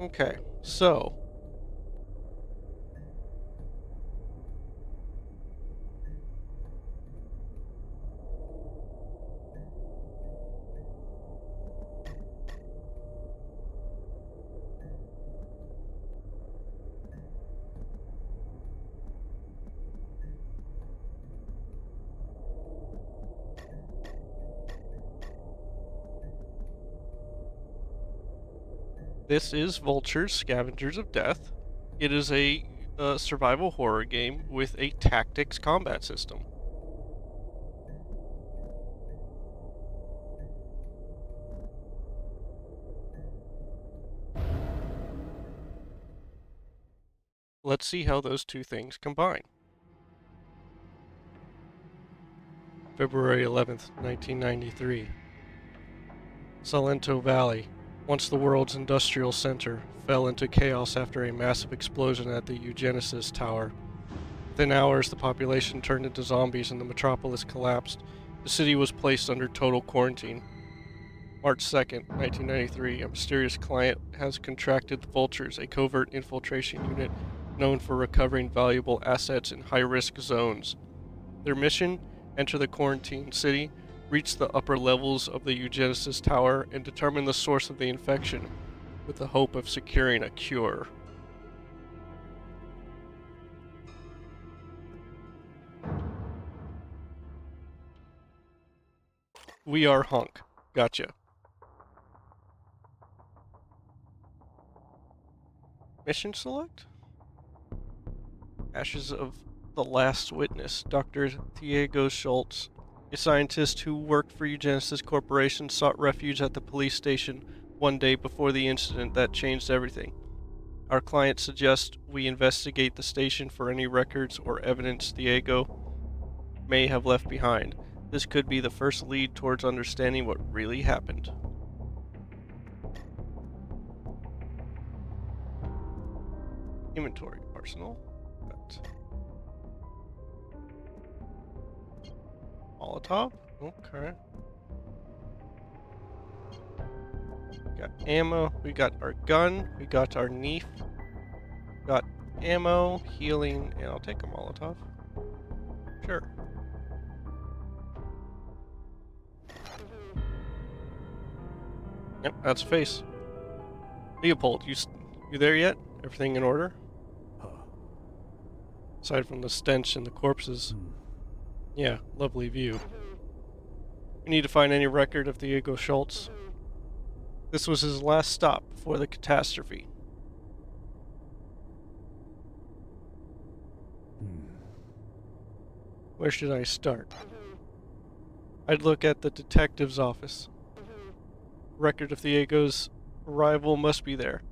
Okay, so this is Vultures, Scavengers of Death. It is a survival horror game with a tactics combat system. Let's see how those two things combine. February 11th, 1993. Salento Valley, once the world's industrial center, fell into chaos after a massive explosion at the Eugenesis Tower. Within hours, the population turned into zombies and the metropolis collapsed. The city was placed under total quarantine. March 2nd, 1993, a mysterious client has contracted the Vultures, a covert infiltration unit known for recovering valuable assets in high-risk zones. Their mission? Enter the quarantine city, reach the upper levels of the Eugenesis Tower, and determine the source of the infection, with the hope of securing a cure. We are Hunk. Gotcha. Mission select? Ashes of the Last Witness. Dr. Diego Schultz, a scientist who worked for Eugenesis Corporation, sought refuge at the police station one day before the incident that changed everything. Our client suggests we investigate the station for any records or evidence Diego may have left behind. This could be the first lead towards understanding what really happened. Inventory. Arsenal. Got Molotov. Okay. Got ammo. We got our gun. We got our knife. Got ammo, healing, and I'll take a Molotov. Sure. Yep, that's a face. Leopold, you there yet? Everything in order? Aside from the stench and the corpses. Yeah, lovely view. We need to find any record of Diego Schultz. This was his last stop before the catastrophe. Where should I start? I'd look at the detective's office. Record of Diego's arrival must be there.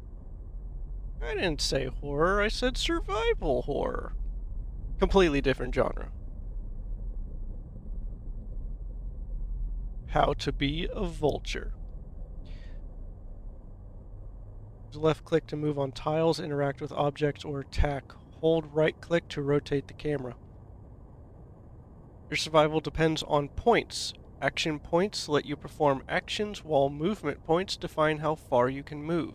I didn't say horror, I said survival horror. Completely different genre. How to be a vulture. Use left click to move on tiles, interact with objects, or attack. Hold right click to rotate the camera. Your survival depends on points. Action points let you perform actions, while movement points define how far you can move.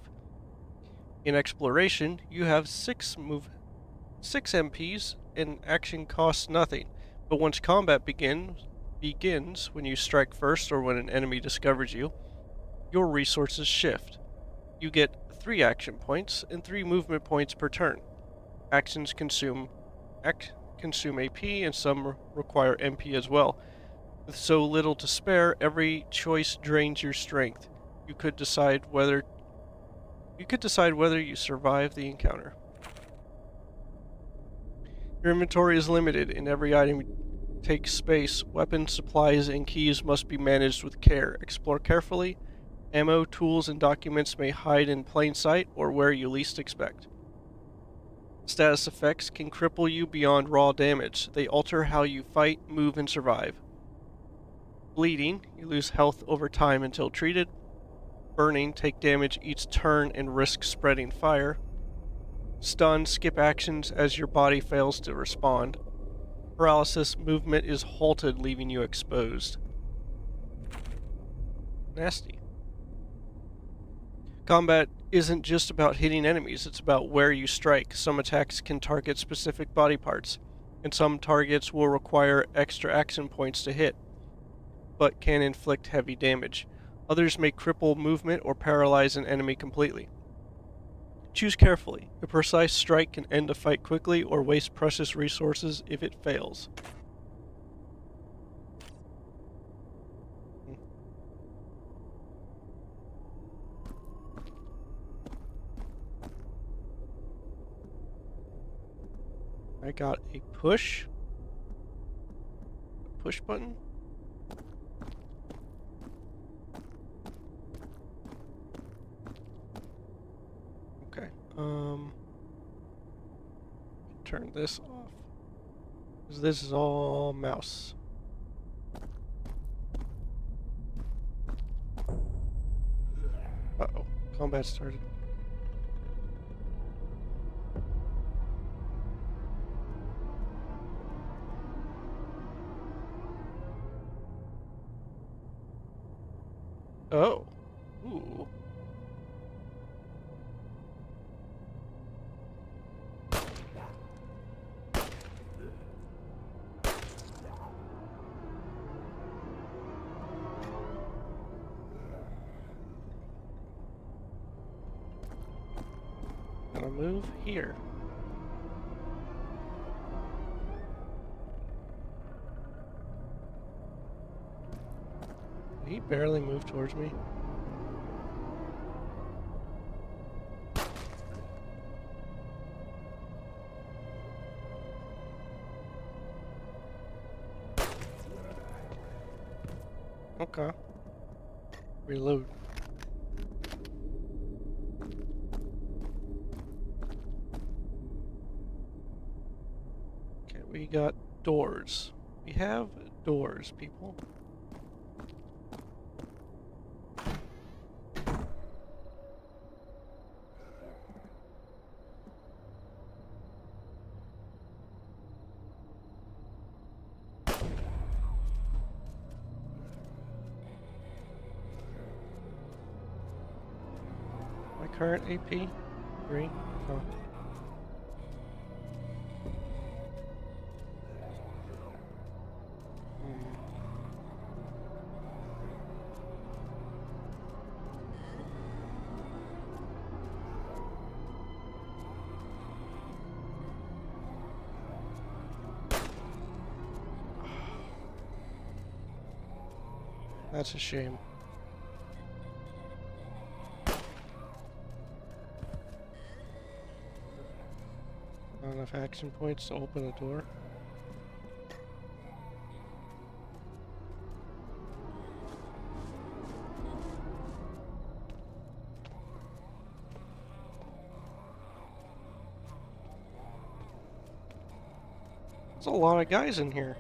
In exploration, you have 6 MPs, and action costs nothing. But once combat begins when you strike first or when an enemy discovers you, your resources shift. You get 3 action points and 3 movement points per turn. Actions consume AP, and some require MP as well. With so little to spare, every choice drains your strength. You could decide whether you survive the encounter. Your inventory is limited, and every item takes space. Weapons, supplies, and keys must be managed with care. Explore carefully. Ammo, tools, and documents may hide in plain sight or where you least expect. Status effects can cripple you beyond raw damage. They alter how you fight, move, and survive. Bleeding, you lose health over time until treated. Burning, take damage each turn and risk spreading fire. Stun, skip actions as your body fails to respond. Paralysis, movement is halted, leaving you exposed. Nasty. Combat isn't just about hitting enemies, it's about where you strike. Some attacks can target specific body parts, and some targets will require extra action points to hit, but can inflict heavy damage. Others may cripple movement or paralyze an enemy completely. Choose carefully. A precise strike can end a fight quickly or waste precious resources if it fails. I got a push button. Okay. Turn this off. 'Cause this is all mouse. Uh-oh. Combat started. Oh. Ooh. Gonna move here. Did he barely move towards me? Okay. Reload. Okay, we got doors. We have doors, people. My current AP? 3? Oh. That's a shame. Not enough action points to open a door. There's a lot of guys in here.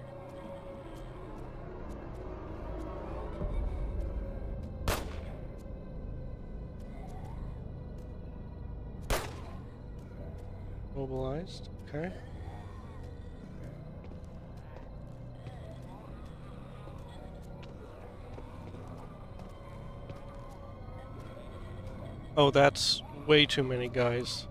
Mobilized. Okay. Oh, that's way too many guys.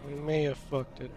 I may have fucked it.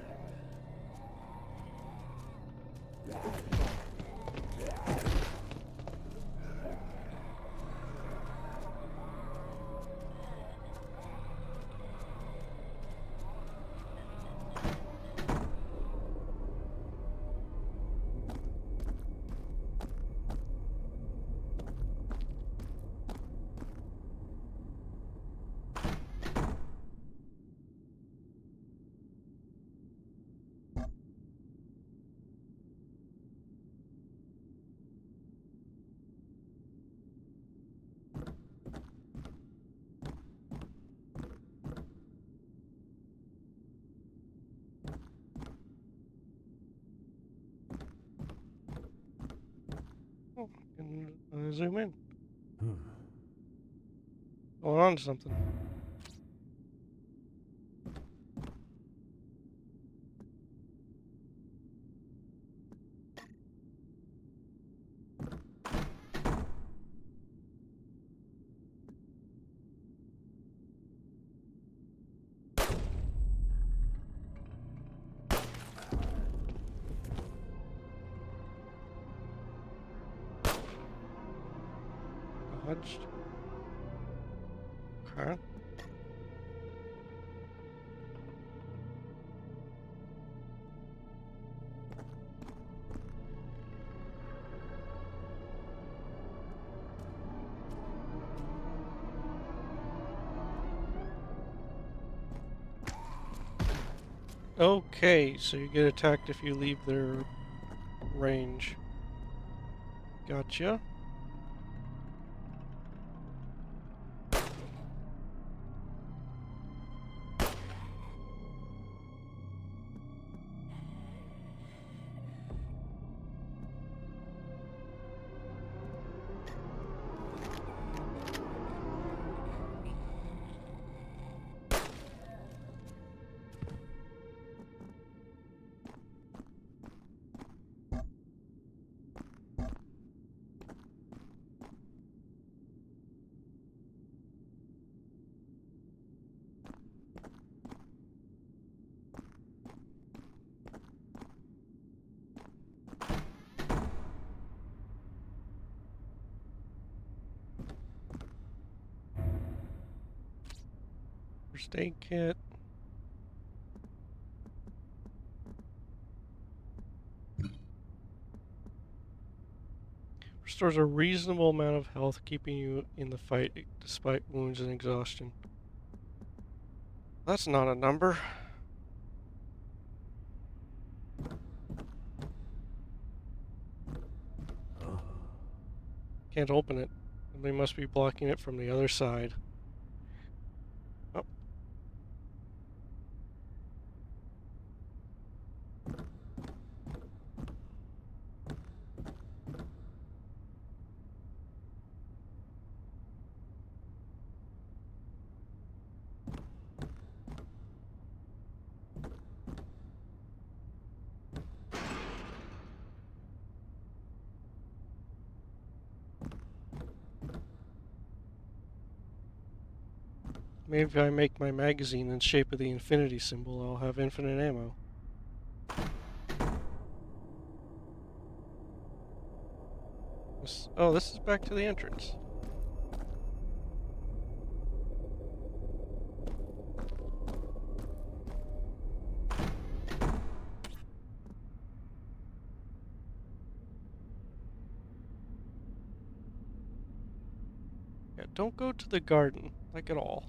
Oh, and zoom in. Going on to something. Dodged. Okay. Okay, so you get attacked if you leave their range. Gotcha. First aid kit. Restores a reasonable amount of health, keeping you in the fight despite wounds and exhaustion. That's not a number. Can't open it. Somebody must be blocking it from the other side. Oh. Maybe if I make my magazine in shape of the infinity symbol, I'll have infinite ammo. Oh, this is back to the entrance. Yeah, don't go to the garden, like at all.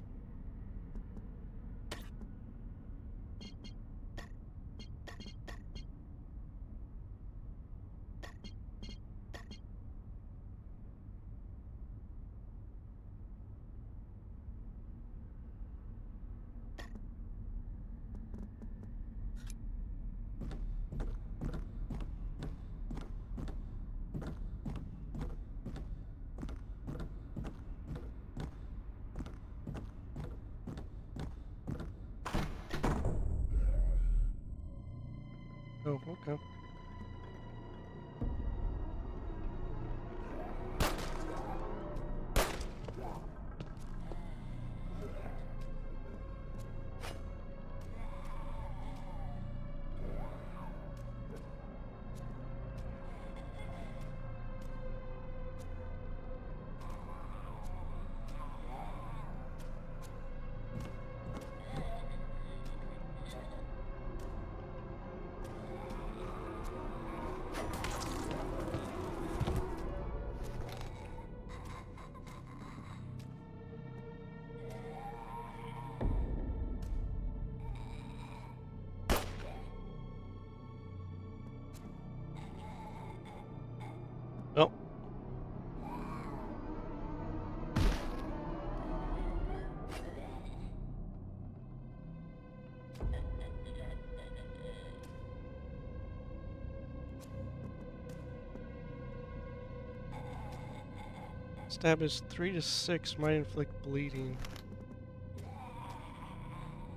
Oh, okay. Oh. Stab is 3 to 6, might inflict bleeding.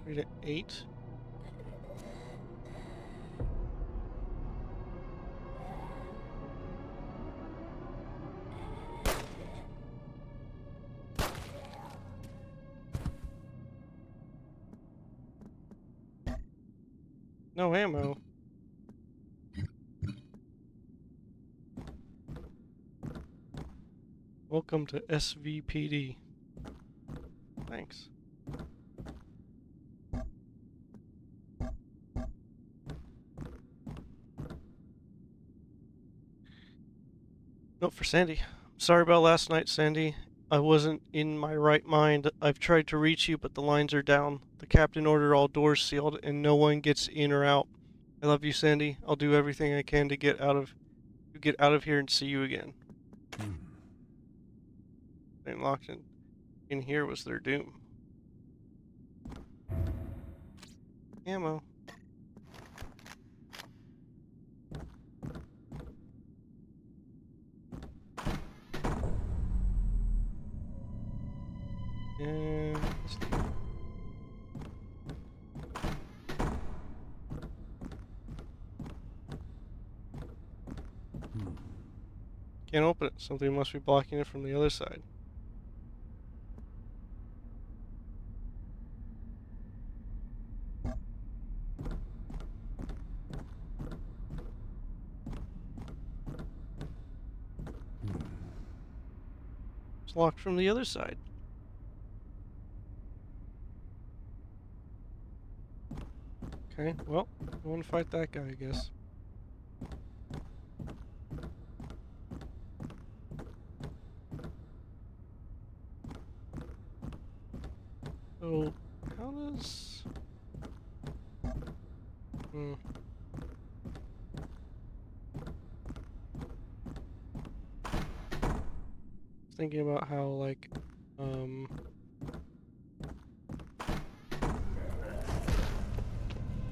3 to 8? No ammo. Welcome to SVPD. Thanks. Note for Sandy. Sorry about last night, Sandy. I wasn't in my right mind. I've tried to reach you, but the lines are down. The captain ordered all doors sealed, and no one gets in or out. I love you, Sandy. I'll do everything I can to get out of here and see you again. Staying locked in here was their doom. Ammo. And can't open it. Something must be blocking it from the other side. It's locked from the other side. Okay, well, I want to fight that guy, I guess. So, how does... Thinking about how, like,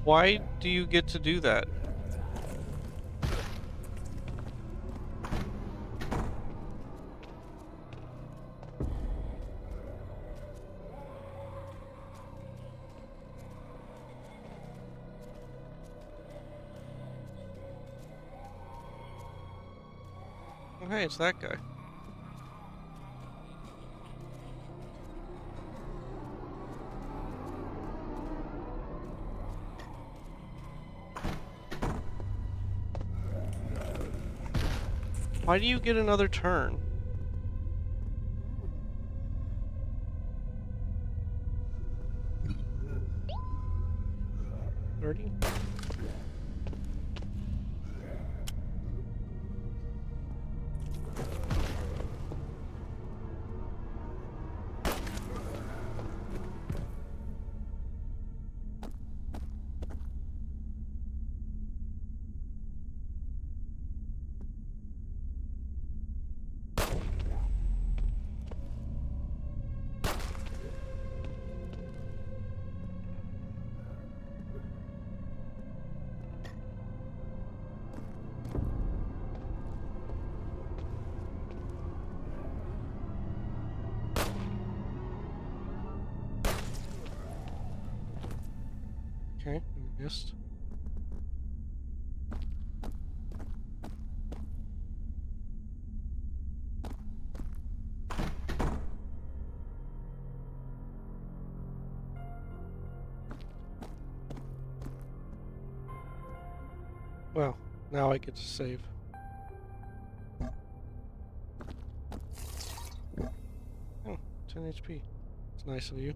why do you get to do that? Oh, hey, it's that guy. Why do you get another turn? $30? Okay, I missed. Well, now I get to save. Oh, 10 HP. It's nice of you.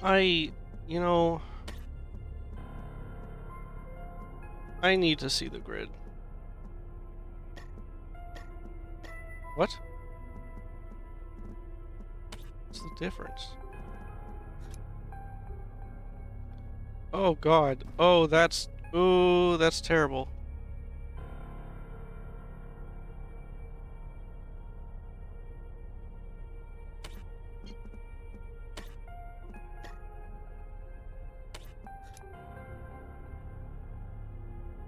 You know, I need to see the grid. What? What's the difference? Oh god. Oh, that's... Ooh, that's terrible.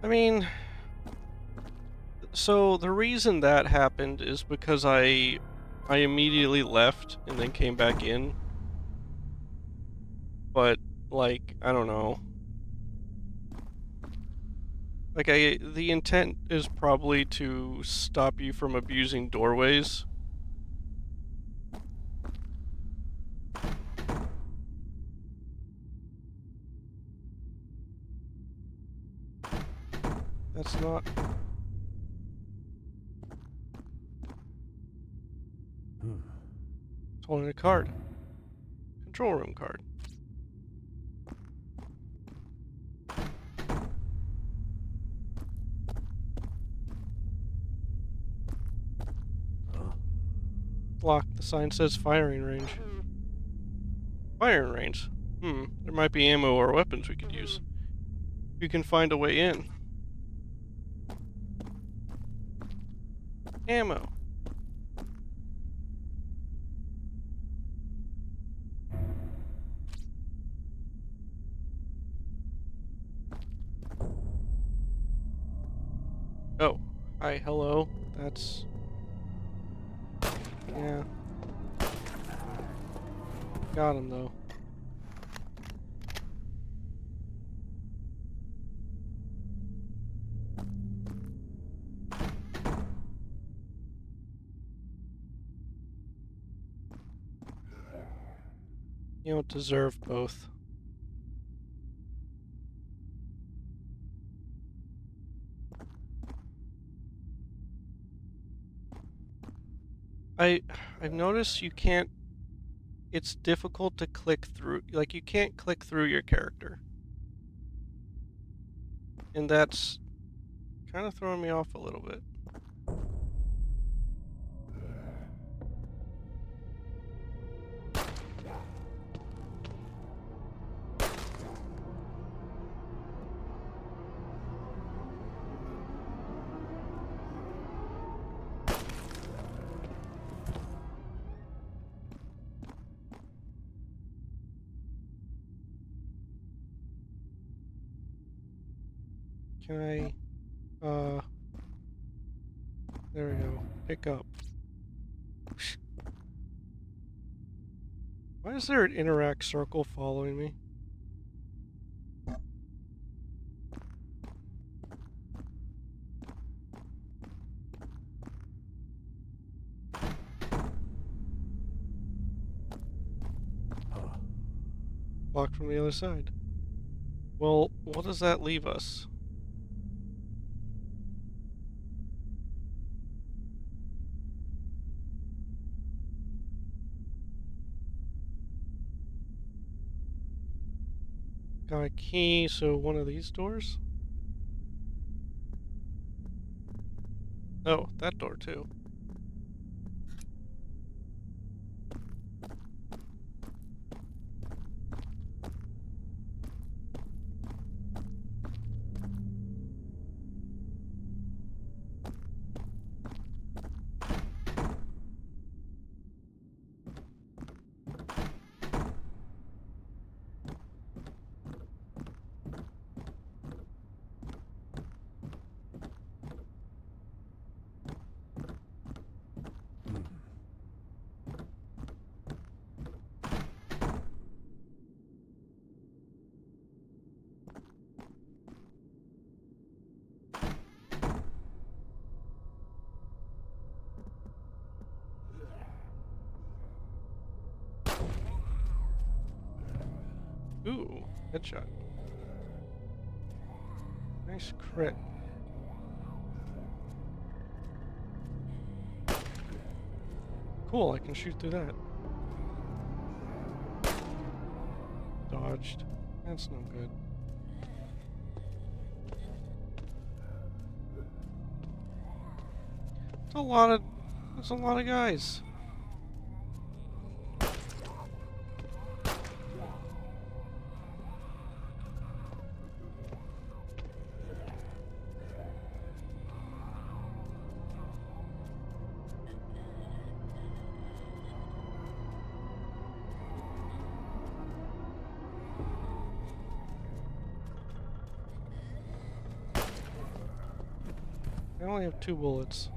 I mean... So, the reason that happened is because I immediately left and then came back in. But, like, I don't know. Like, the intent is probably to stop you from abusing doorways. That's not... It's holding a card. Control room card. Locked. The sign says firing range. Firing range? There might be ammo or weapons we could use. We can find a way in. Ammo. Oh. Hi, hello. That's... Yeah. Got him, though. You don't deserve both. I've noticed you can't... It's difficult to click through... Like, you can't click through your character. And that's kind of throwing me off a little bit. Can I... There we go. Pick up. Why is there an interact circle following me? Blocked from the other side. Well, what does that leave us? Got a key, so one of these doors? Oh, that door too. Ooh, headshot. Nice crit. Cool, I can shoot through that. Dodged. That's no good. That's a lot of guys. I only have 2 bullets.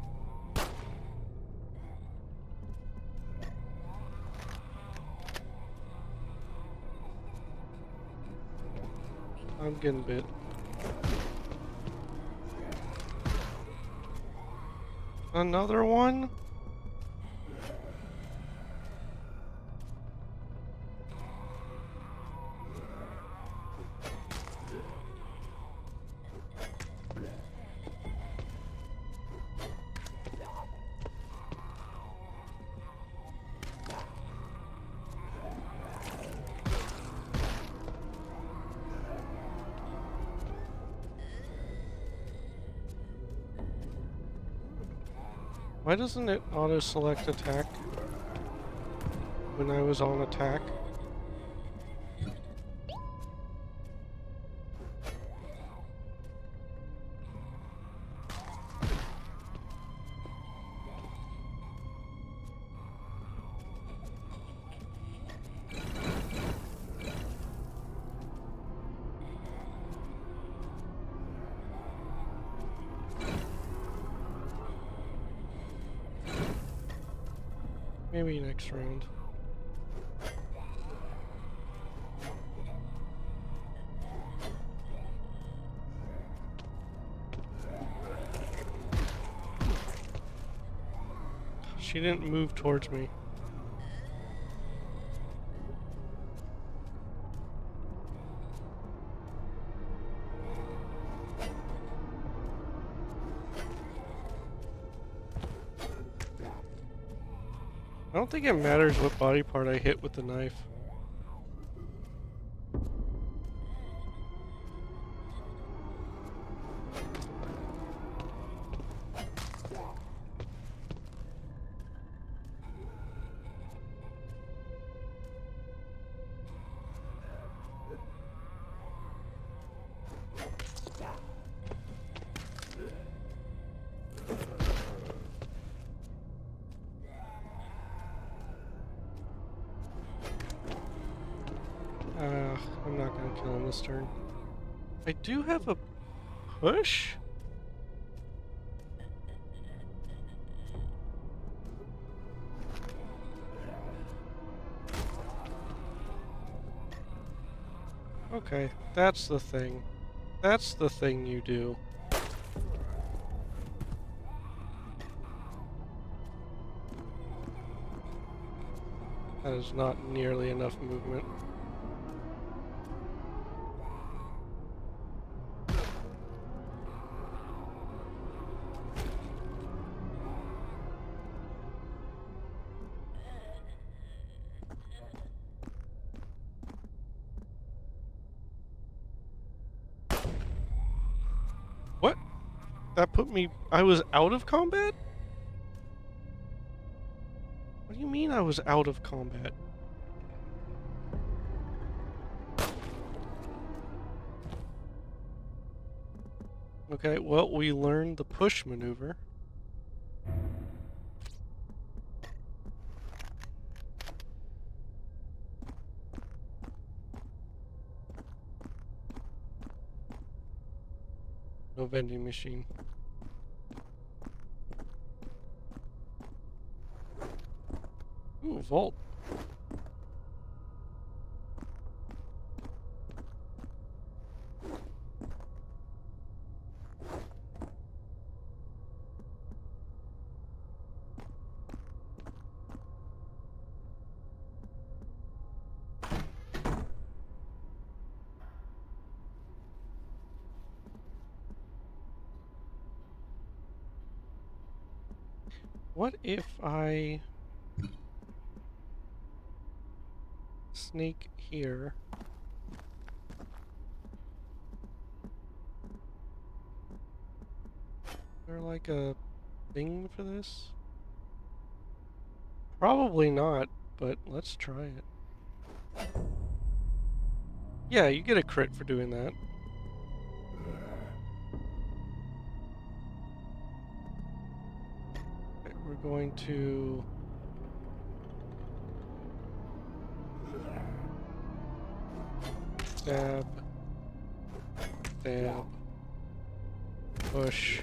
I'm getting bit. Another one? Why doesn't it auto-select attack when I was on attack? Maybe next round. She didn't move towards me. I don't think it matters what body part I hit with the knife. I'm not gonna kill him this turn. I do have a push? Okay, that's the thing. That's the thing you do. That is not nearly enough movement. What? That put me... I was out of combat? What do you mean I was out of combat? Okay, well, we learned the push maneuver. No vending machine. Ooh, vault. What if I sneak here? Is there like a thing for this? Probably not, but let's try it. Yeah, you get a crit for doing that. Okay, we're going to... stab, stab, push.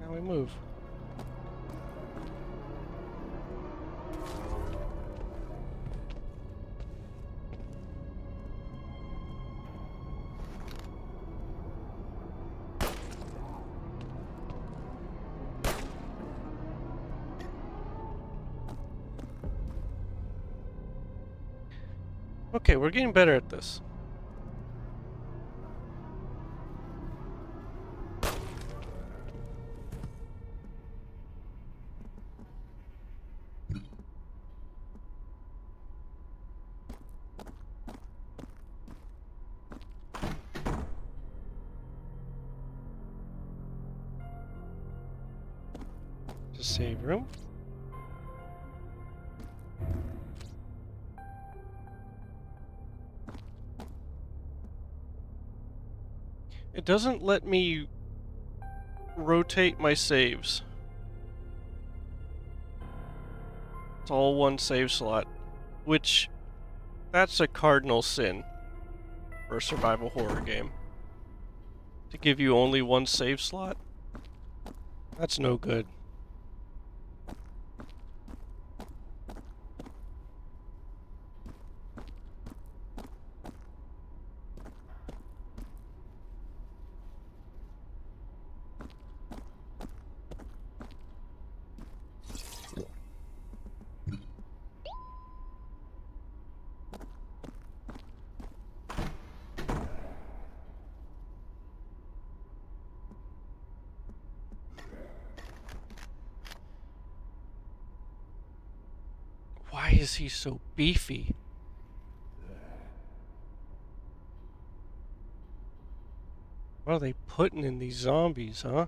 Now we move. Okay, we're getting better at this. Just save room. It doesn't let me rotate my saves. It's all one save slot, which that's a cardinal sin for a survival horror game. To give you only one save slot? That's no good. Why is he so beefy? What are they putting in these zombies, huh?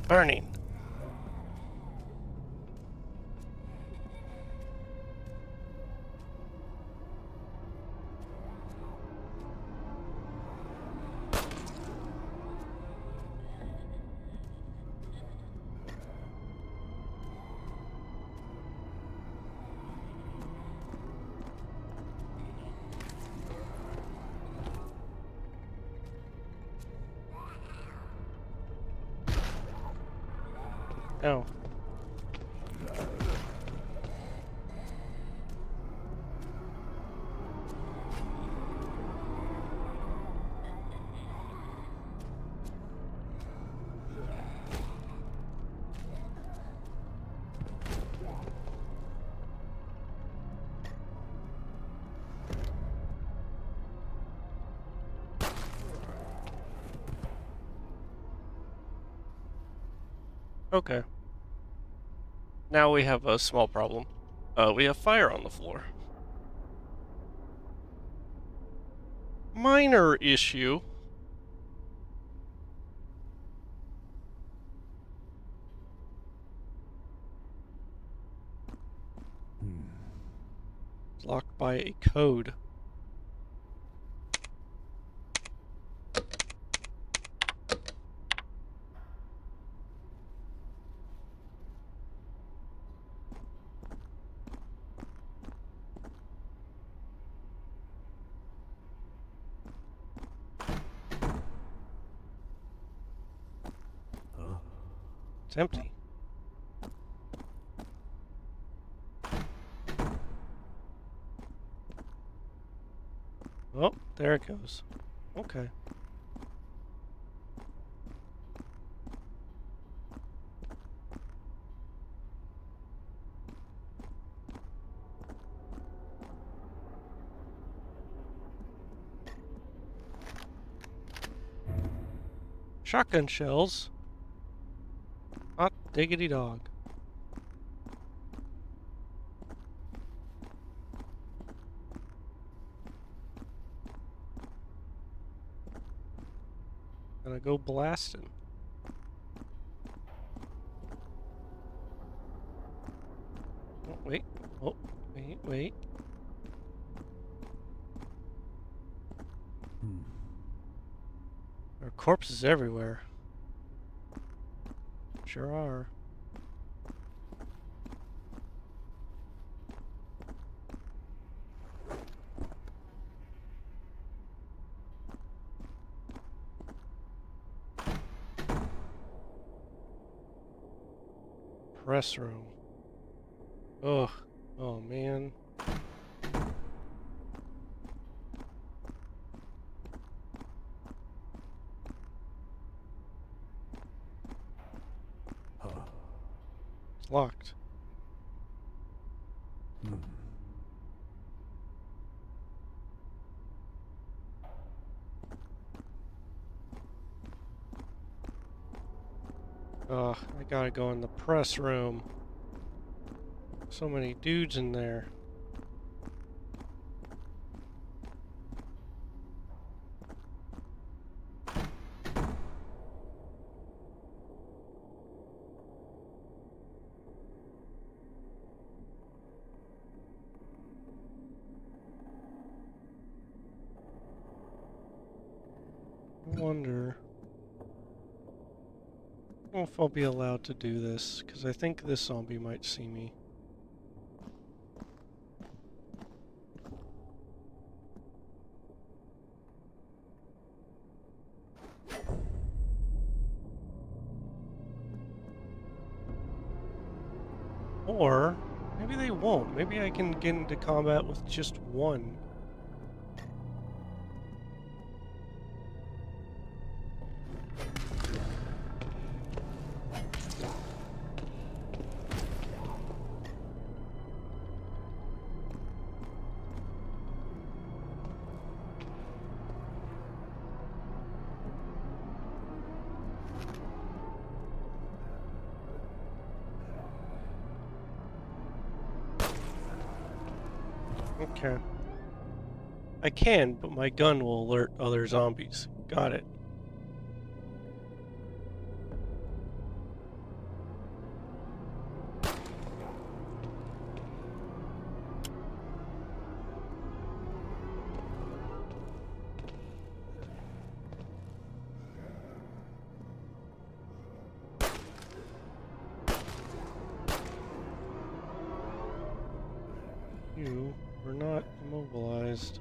Burning. Oh. Okay. Now we have a small problem. We have fire on the floor. Minor issue. by a code. It's empty. Oh, there it goes. Okay. Shotgun shells. Hot diggity dog. Gonna go blasting. Oh, wait. Oh, wait. There are corpses everywhere. Sure are. Press room. Ugh. Oh, man. It's locked. Ugh, I gotta go in the press room. So many dudes in there. I wonder if I'll be allowed to do this, because I think this zombie might see me. Or maybe they won't. Maybe I can get into combat with just one. Okay. I can, but my gun will alert other zombies. Got it. You were not immobilized.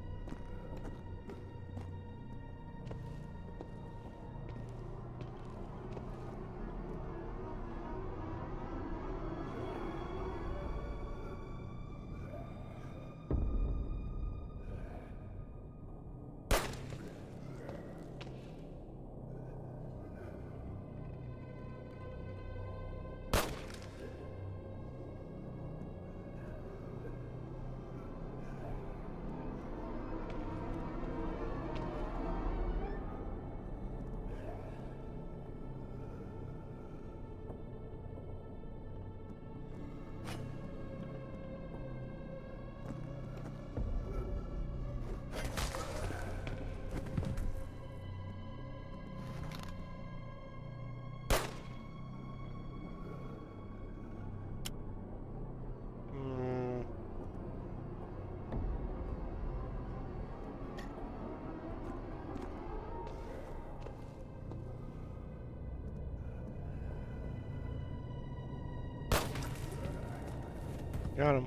Got him.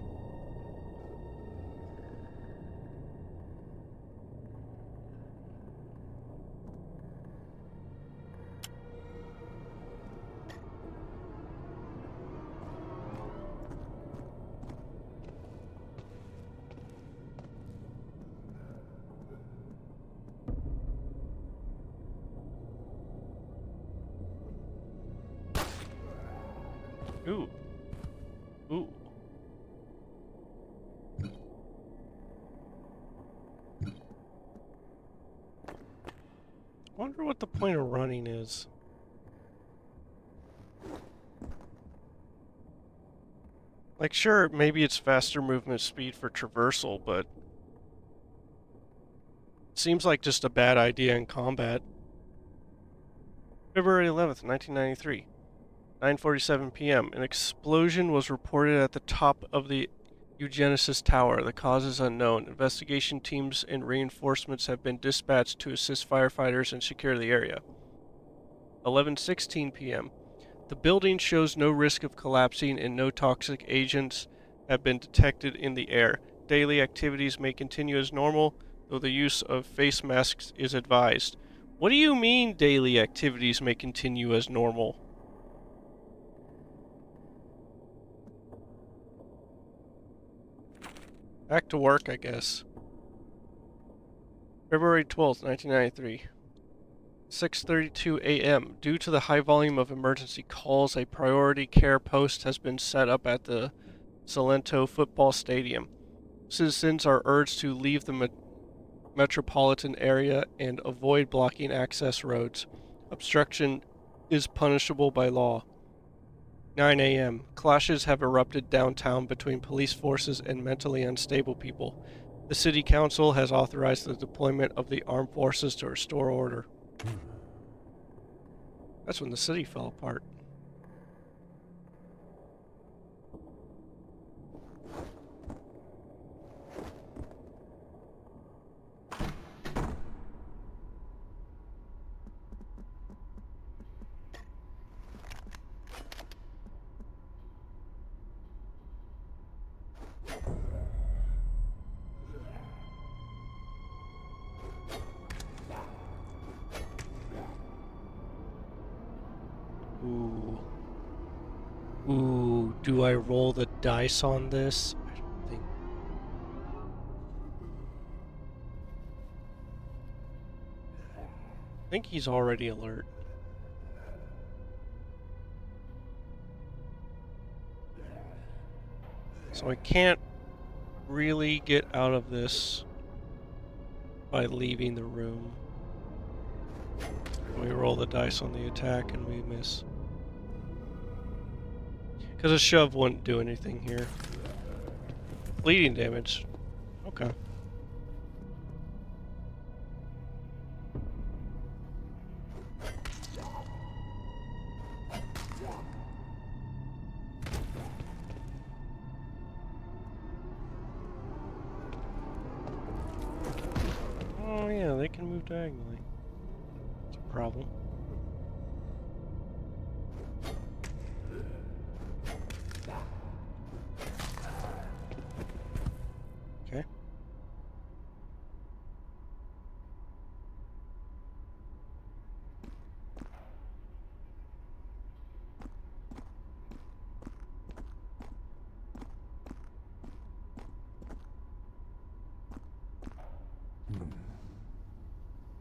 Ooh. Ooh. Wonder what the point of running is. Like, sure, maybe it's faster movement speed for traversal, but it seems like just a bad idea in combat. February 11th, 1993. 9:47 p.m. An explosion was reported at the top of the Eugenesis Tower. The cause is unknown. Investigation teams and reinforcements have been dispatched to assist firefighters and secure the area. 11:16 p.m. The building shows no risk of collapsing and no toxic agents have been detected in the air. Daily activities may continue as normal, though the use of face masks is advised. What do you mean daily activities may continue as normal? Back to work, I guess. February 12th, 1993. 6:32 a.m. Due to the high volume of emergency calls, a priority care post has been set up at the Salento football stadium. Citizens are urged to leave the metropolitan area and avoid blocking access roads. Obstruction is punishable by law. 9 a.m. Clashes have erupted downtown between police forces and mentally unstable people. The city council has authorized the deployment of the armed forces to restore order. That's when the city fell apart. Ooh. Ooh, do I roll the dice on this? I don't think. I think he's already alert. So I can't really get out of this by leaving the room. We roll the dice on the attack and we miss. Because a shove wouldn't do anything here. Bleeding damage. Okay. Oh yeah, they can move diagonally. It's a problem. Okay.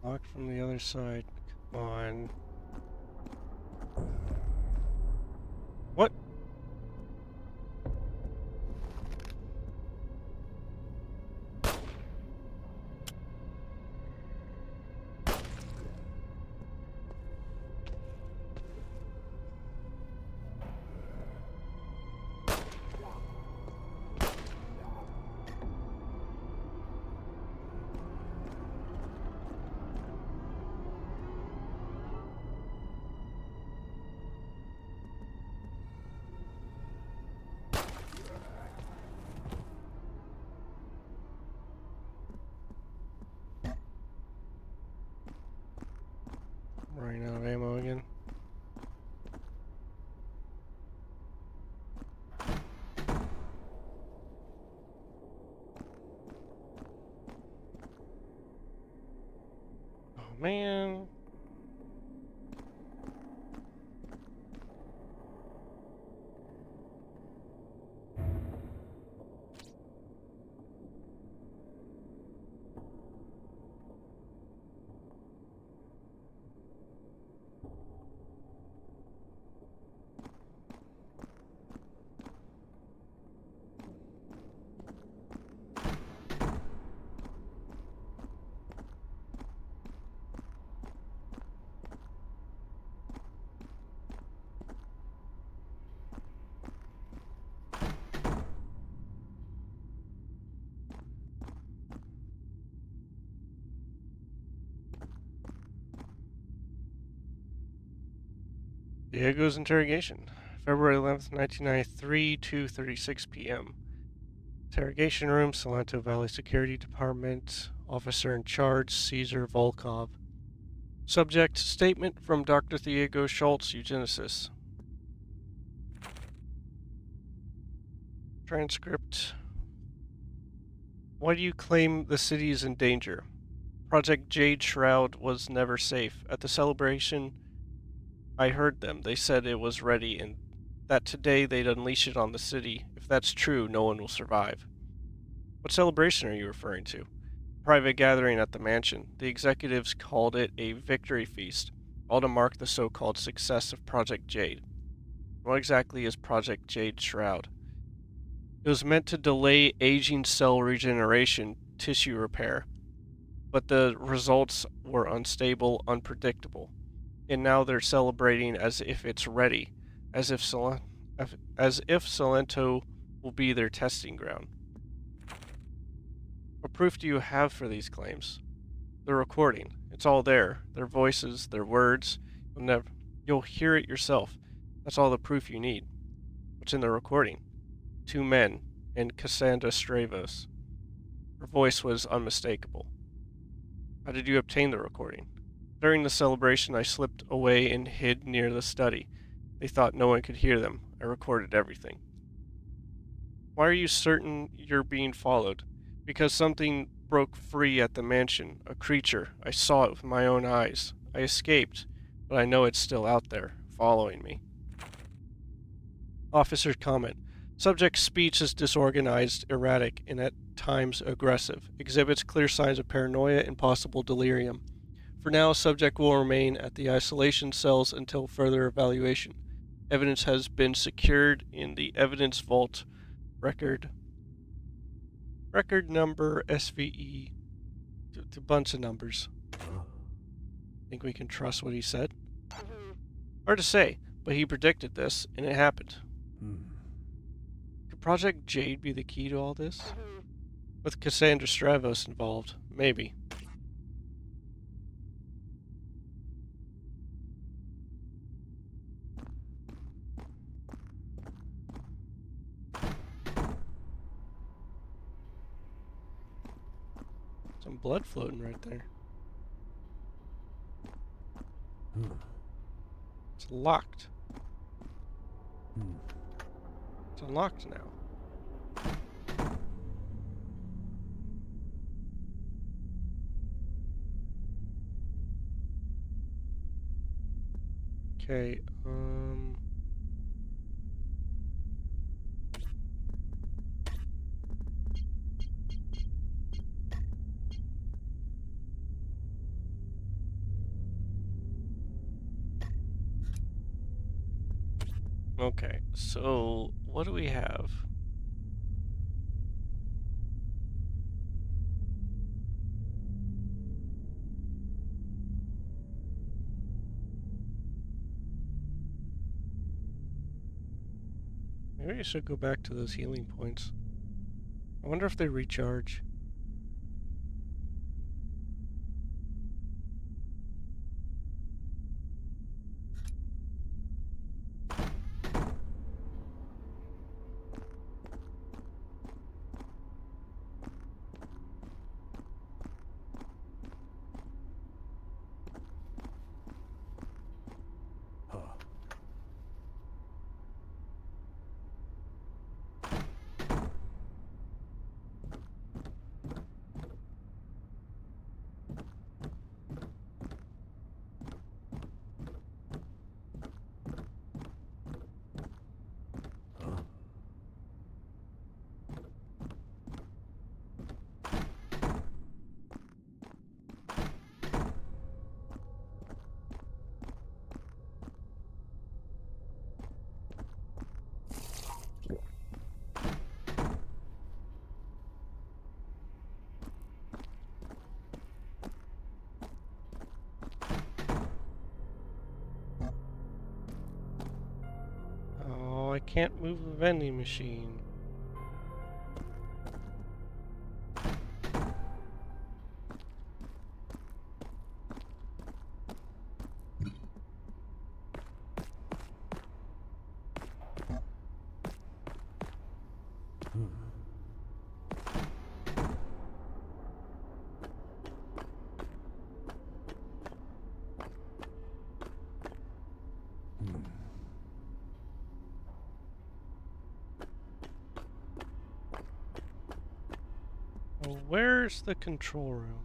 Locked from the other side. Come on. What? I'm running out of ammo again. man. Diego's interrogation. February 11th, 1993, 2:36 p.m. Interrogation room, Salento Valley Security Department. Officer in charge, Caesar Volkov. Subject, statement from Dr. Diego Schultz, eugenicist. Transcript. Why do you claim the city is in danger? Project Jade Shroud was never safe. At the celebration, I heard them. They said it was ready and that today they'd unleash it on the city. If that's true, no one will survive. What celebration are you referring to? Private gathering at the mansion. The executives called it a victory feast, all to mark the so-called success of Project Jade. What exactly is Project Jade Shroud? It was meant to delay aging cell regeneration, tissue repair, but the results were unstable, unpredictable. And now they're celebrating as if it's ready, as if Salento will be their testing ground. What proof do you have for these claims? The recording. It's all there. Their voices, their words. You'll hear it yourself. That's all the proof you need. What's in the recording? Two men and Cassandra Stravos. Her voice was unmistakable. How did you obtain the recording? During the celebration, I slipped away and hid near the study. They thought no one could hear them. I recorded everything. Why are you certain you're being followed? Because something broke free at the mansion. A creature. I saw it with my own eyes. I escaped, but I know it's still out there, following me. Officer's comment. Subject's speech is disorganized, erratic, and at times aggressive. Exhibits clear signs of paranoia and possible delirium. For now, subject will remain at the isolation cells until further evaluation. Evidence has been secured in the evidence vault record number SVE. A bunch of numbers. Think we can trust what he said? Hard to say, but he predicted this, and it happened. Could Project Jade be the key to all this? With Cassandra Stravos involved, maybe. Some blood floating right there. It's locked. It's unlocked now. Okay, okay, so what do we have? Maybe I should go back to those healing points. I wonder if they recharge. can't move a vending machine. Well, where's the control room?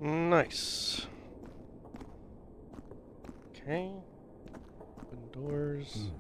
Nice. Okay. Open doors.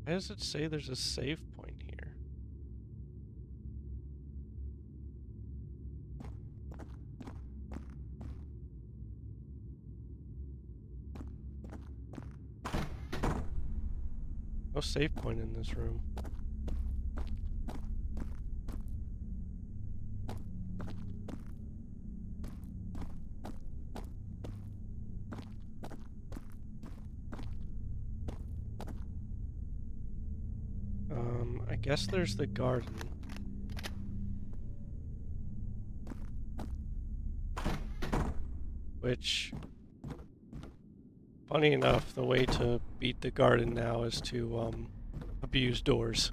Why does it say there's a save point here? No save point in this room. I guess there's the garden. Which, funny enough, the way to beat the garden now is to abuse doors.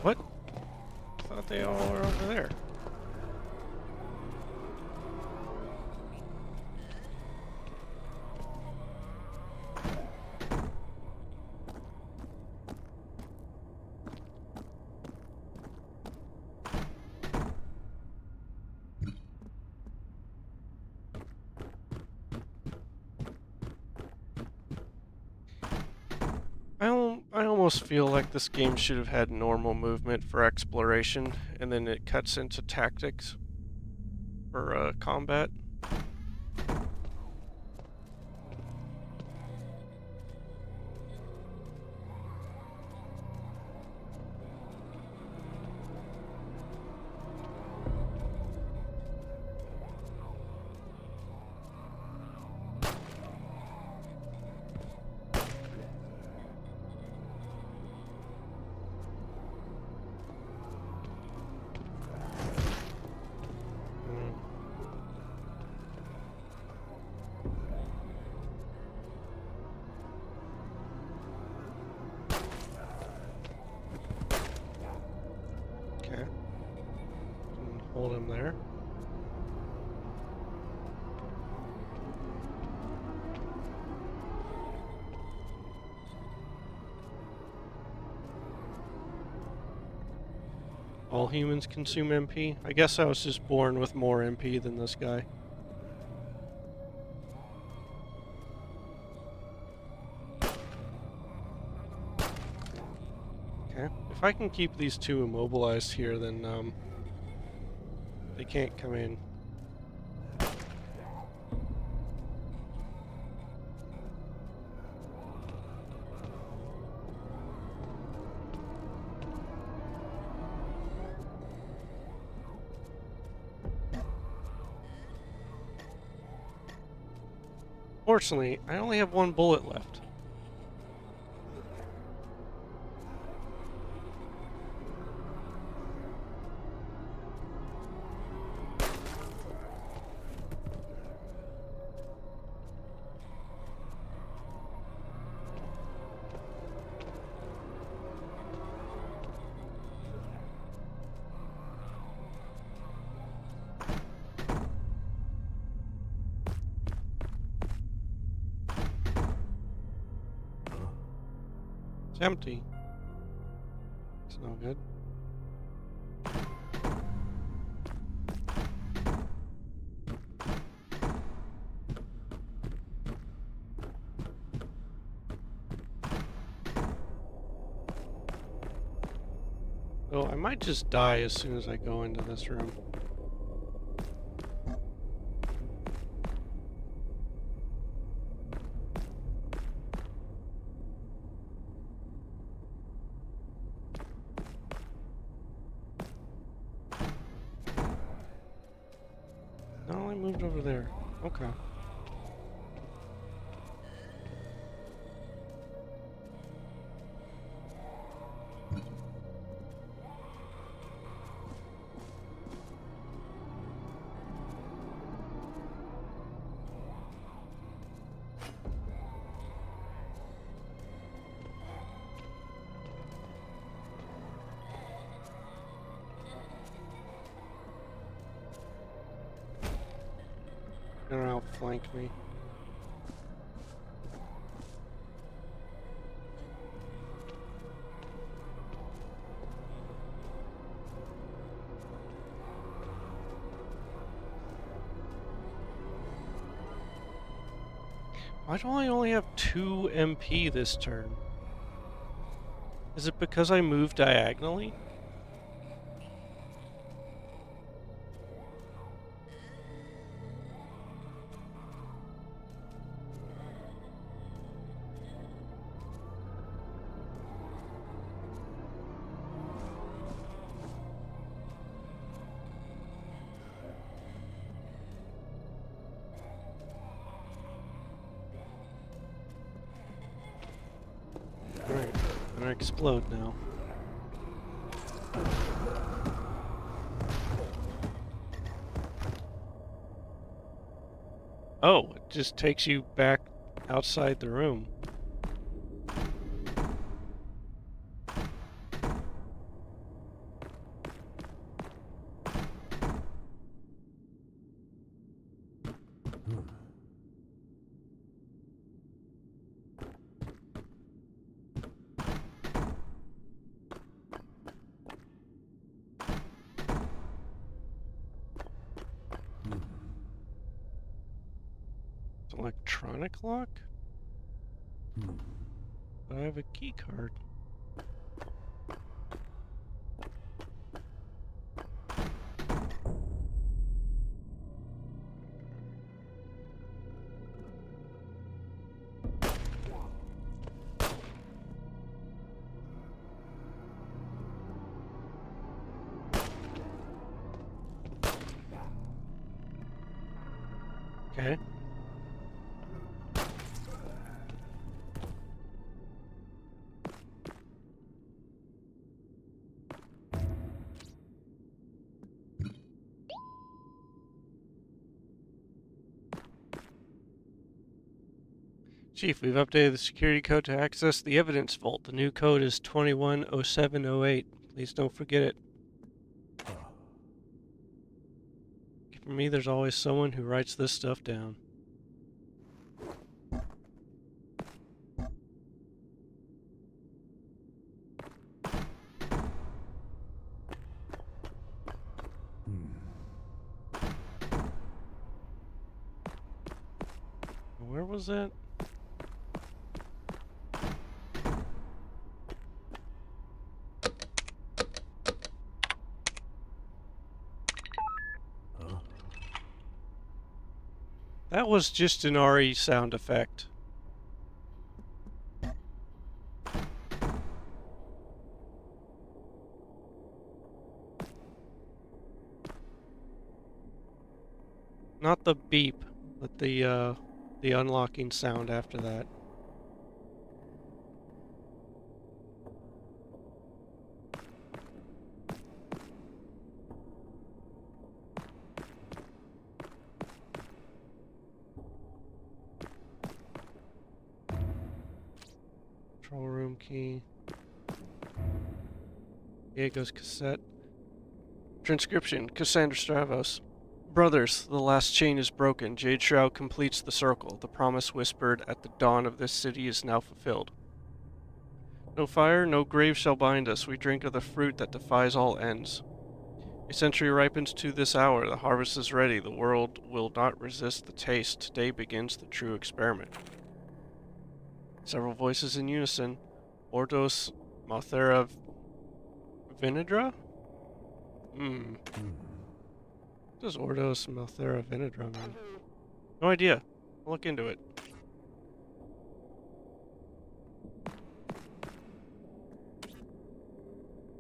What? I thought they all were over there. I almost feel like this game should have had normal movement for exploration, and then it cuts into tactics for combat. all humans consume MP. I guess I was just born with more MP than this guy. Okay, if I can keep these two immobilized here, then they can't come in. Fortunately, I only have one bullet left. It's empty. It's no good. Oh, I might just die as soon as I go into this room. No, I moved over there. Okay. They're outflanked me. Why do I only have 2 MP this turn? Is it because I moved diagonally? Alright, I'm gonna explode now. Oh, it just takes you back outside the room. Electronic lock? But I have a key card. Okay. Chief, we've updated the security code to access the evidence vault. The new code is 210708. Please don't forget it. For me, there's always someone who writes this stuff down. where was it? That was just an RE sound effect. Not the beep, but the unlocking sound after that. Control room key. Diego's cassette. Transcription, Cassandra Stravos. Brothers, the last chain is broken. Jade Shroud completes the circle. The promise whispered at the dawn of this city is now fulfilled. No fire, no grave shall bind us. We drink of the fruit that defies all ends. A century ripens to this hour. The harvest is ready. The world will not resist the taste. Today begins the true experiment. Several voices in unison. Ordos Malthera Vinidra? What does Ordos Malthera Vinidra mean? No idea. I'll look into it.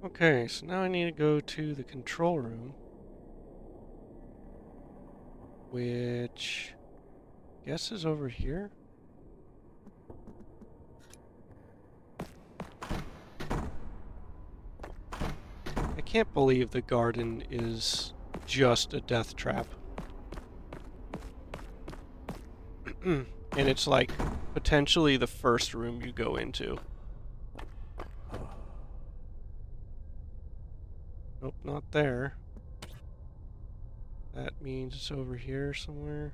Okay, so now I need to go to the control room, which I guess is over here. I can't believe the garden is just a death trap. And it's like potentially the first room you go into. Nope, not there. That means it's over here somewhere.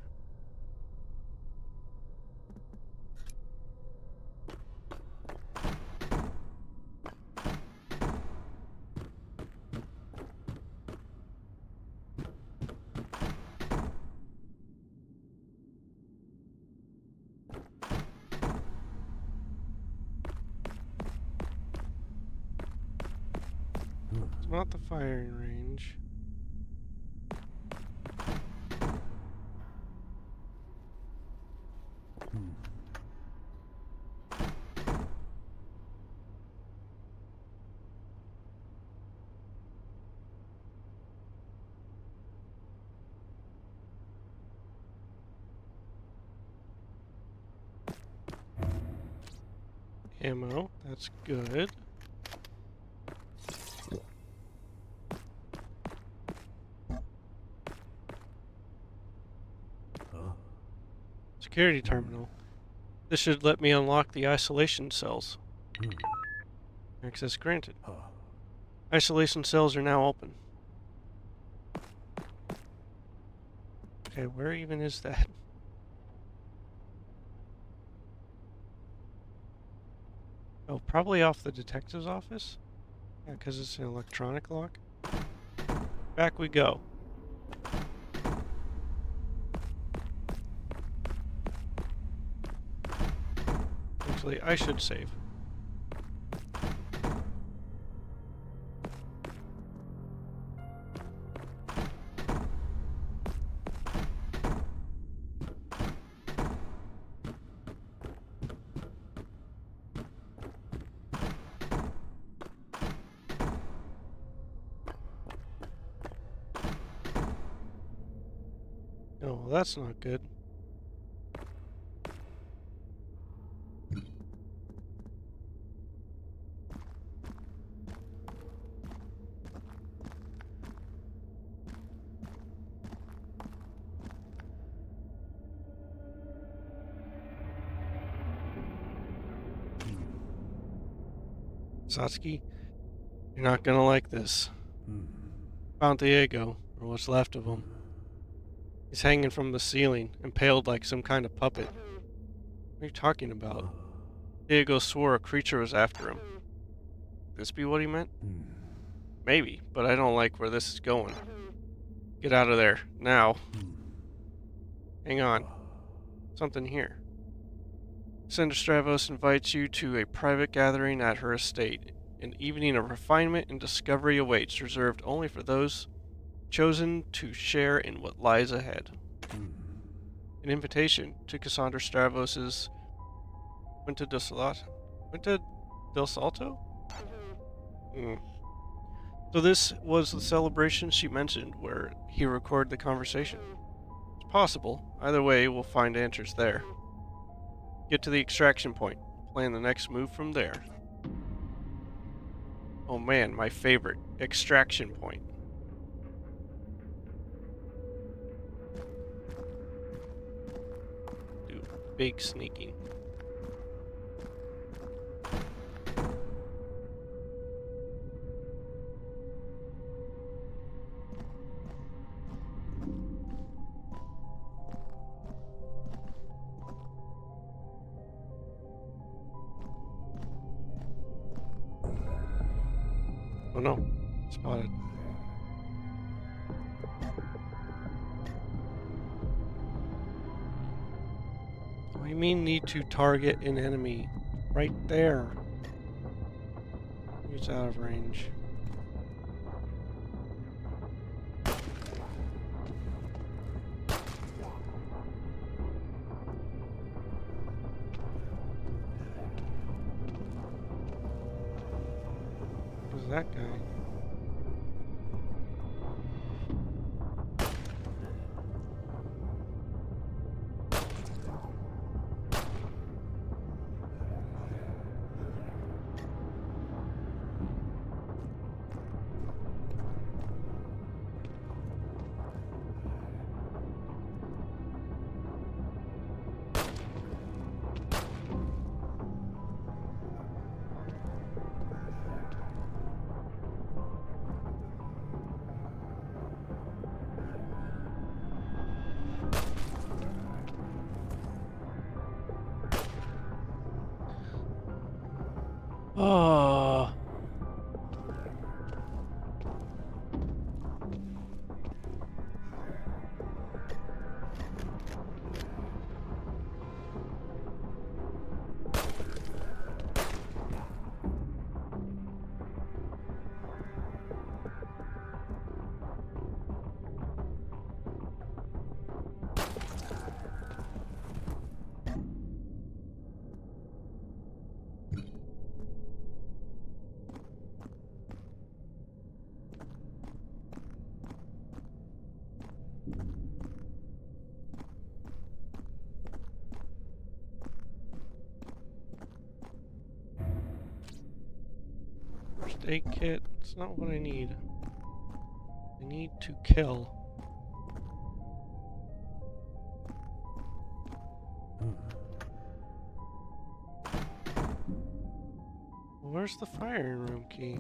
It's not the firing range. Ammo, that's good. Security terminal. This should let me unlock the isolation cells. Access granted. Isolation cells are now open. Okay, where even is that? Oh, probably off the detective's office? Yeah, because it's an electronic lock. Back we go. Actually, I should save. Oh, well, that's not good. Satsuki, you're not gonna like this. Found Diego, or what's left of him. He's hanging from the ceiling, impaled like some kind of puppet. What are you talking about? Diego swore a creature was after him. Could this be what he meant? Maybe, but I don't like where this is going. Get out of there, now. Hang on. Something here. Senator Stravos invites you to a private gathering at her estate. An evening of refinement and discovery awaits, reserved only for those chosen to share in what lies ahead. An invitation to Cassandra Stravos's Quinta del Salto? So this was the celebration she mentioned where he recorded the conversation. It's possible. Either way, we'll find answers there. Get to the extraction point. Plan the next move from there. Oh man, my favorite. Extraction point. Do big sneaking. Oh no, spotted. What do you mean need to target an enemy? Right there. He's out of range. Who's that guy? Oh. First aid kit. It's not what I need. I need to kill. Where's the firing room key?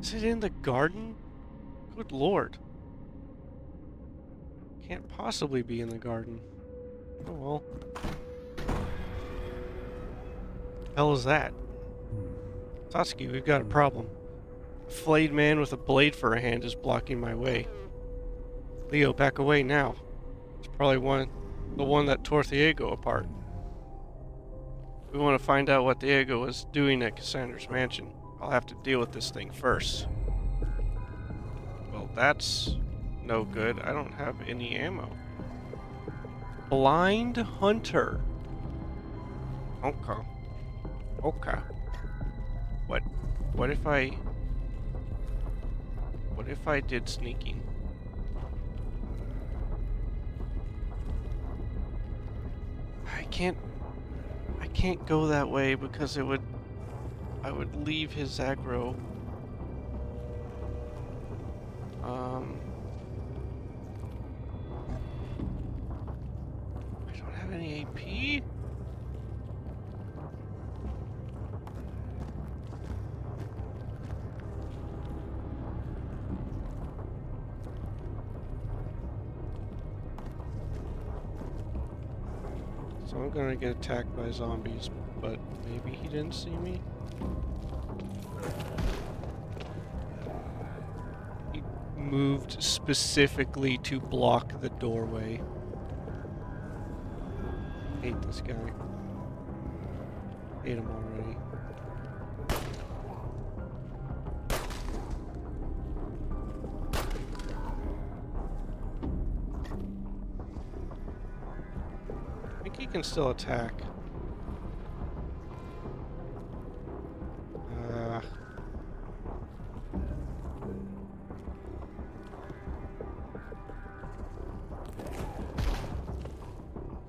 Is it in the garden? Good lord. Can't possibly be in the garden. Oh well. Hell is that? Satsuki, we've got a problem. A flayed man with a blade for a hand is blocking my way. Leo, back away now. It's probably the one that tore Diego apart. We want to find out what Diego was doing at Cassandra's mansion. I'll have to deal with this thing first. Well, that's no good. I don't have any ammo. Blind Hunter. Okay. Okay. What if I did sneaking? I can't go that way because I would leave his aggro. I don't have any AP? So I'm gonna get attacked by zombies, but maybe he didn't see me? moved specifically to block the doorway. Hate this guy. Hate him already. I think he can still attack.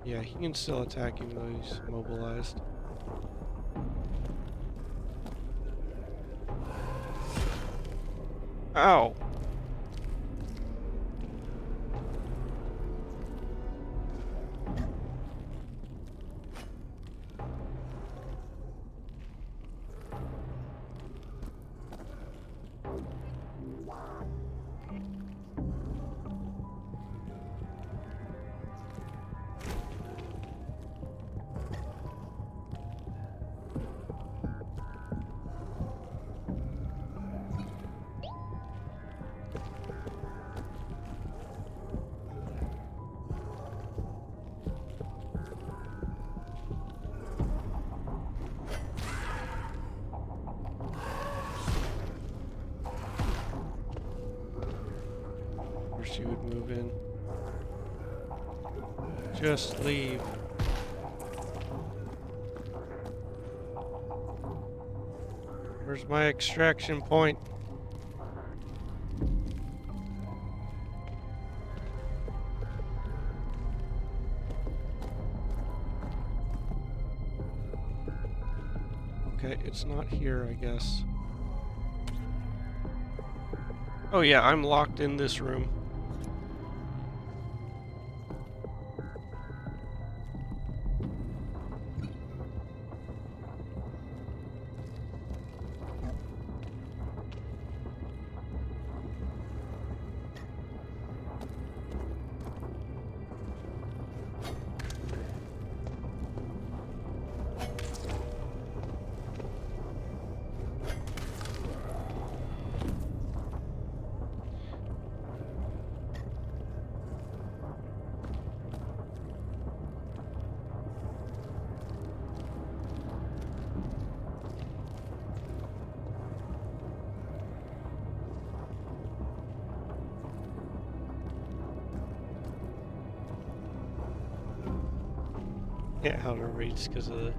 Yeah, he can still attack even though he's mobilized. Ow! She would move in. Just leave. Where's my extraction point? Okay, it's not here, I guess. Oh yeah, I'm locked in this room. Yeah, how to reach because of the...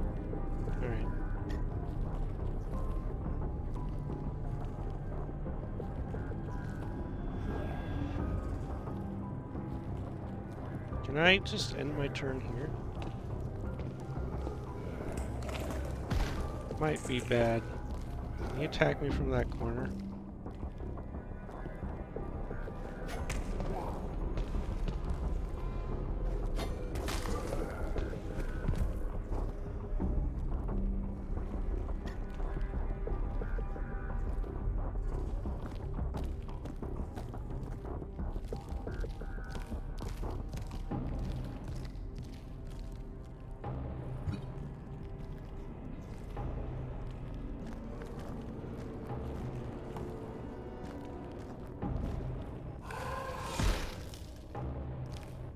Alright. Can I just end my turn here? Might be bad. Can he attack me from that corner?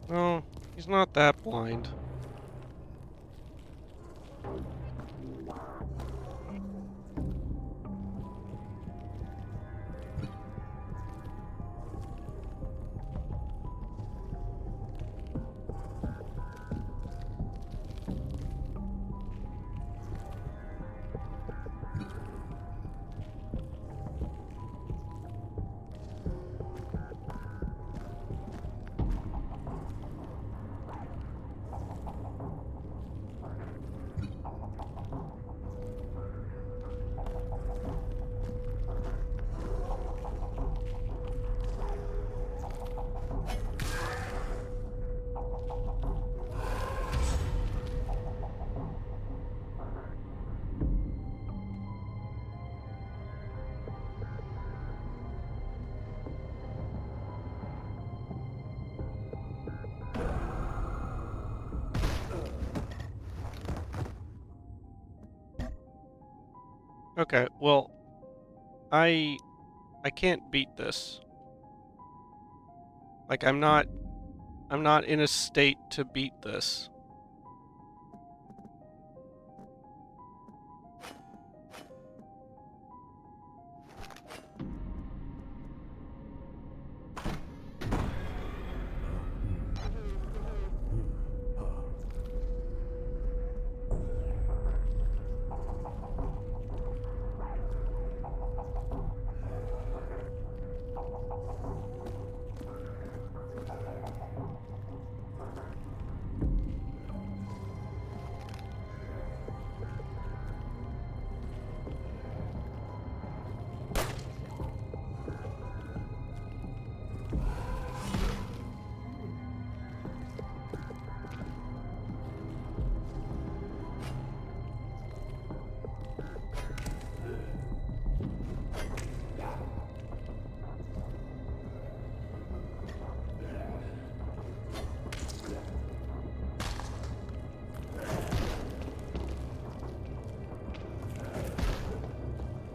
No, he's not that blind. Okay, well, I can't beat this. Like, I'm not in a state to beat this.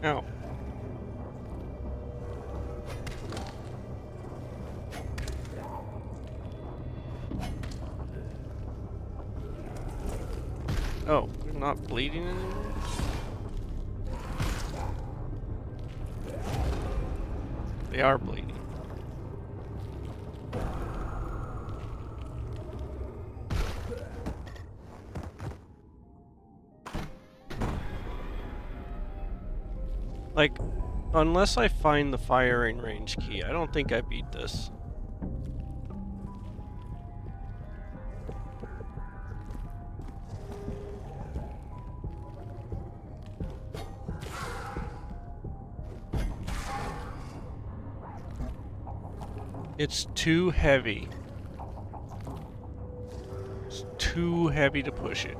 Ow. Oh, they're not bleeding anymore? They are bleeding. Like, unless I find the firing range key, I don't think I beat this. It's too heavy. It's too heavy to push it.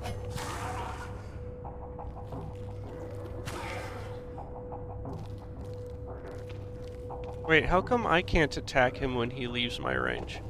Wait, how come I can't attack him when he leaves my range?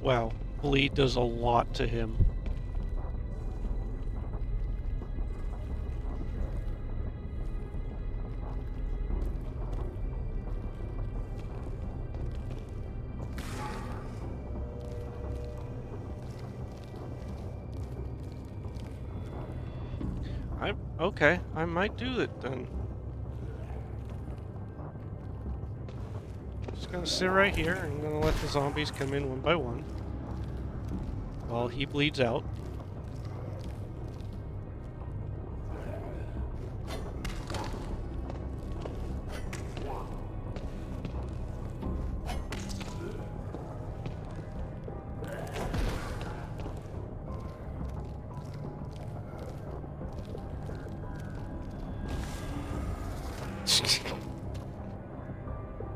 Wow, bleed does a lot to him. Okay, I might do it then. Just gonna sit right here and gonna let the zombies come in one by one while he bleeds out.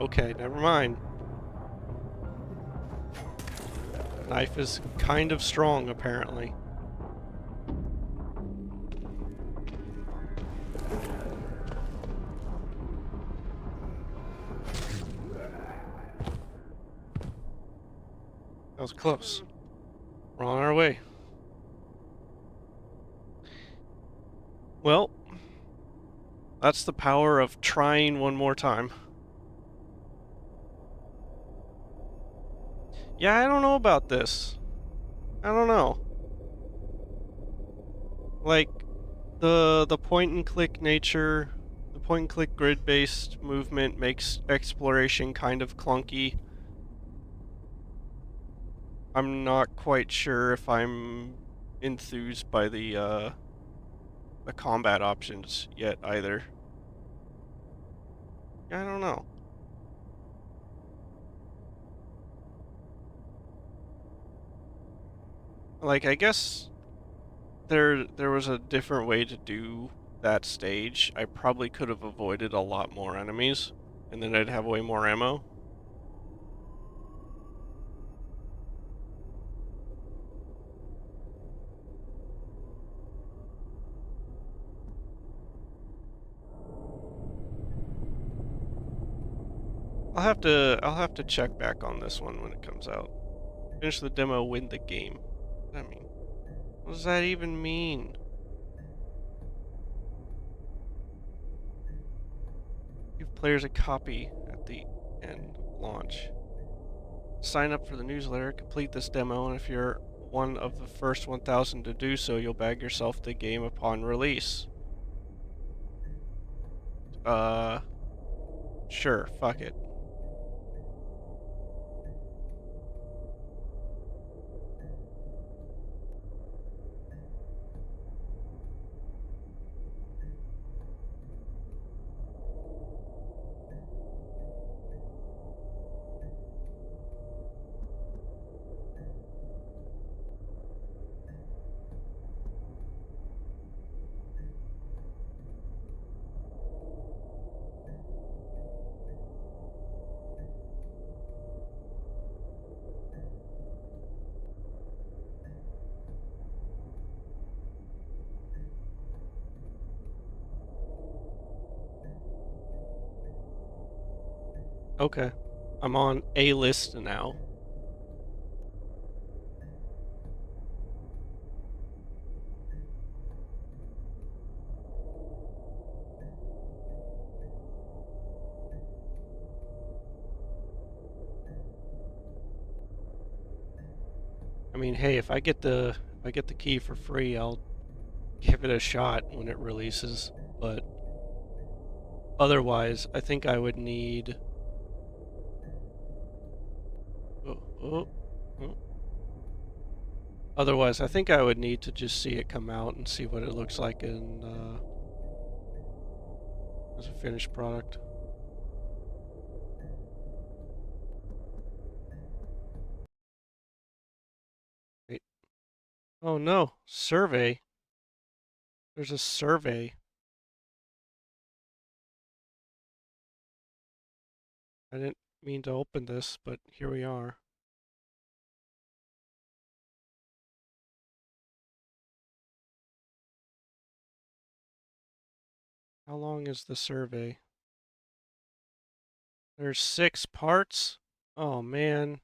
Okay, never mind. Knife is kind of strong, apparently. That was close. We're on our way. Well, that's the power of trying one more time. Yeah, I don't know about this. I don't know. Like, the point and click nature, the point and click grid based movement makes exploration kind of clunky. I'm not quite sure if I'm enthused by the combat options yet either. I don't know. Like, I guess there was a different way to do that stage. I probably could have avoided a lot more enemies, and then I'd have way more ammo. I'll have to check back on this one when it comes out. Finish the demo, win the game. What does that mean? What does that even mean? Give players a copy at the end launch. Sign up for the newsletter, complete this demo, and if you're one of the first 1,000 to do so, you'll bag yourself the game upon release. Sure, fuck it. Okay. I'm on a list now. I mean, hey, if I get the key for free, I'll give it a shot when it releases, but otherwise, I think I would need oh, oh, oh. Otherwise, I think I would need to just see it come out and see what it looks like in as a finished product. Wait. Oh no, survey. There's a survey. I didn't mean to open this, but here we are. How long is the survey? There's 6 parts? Oh man.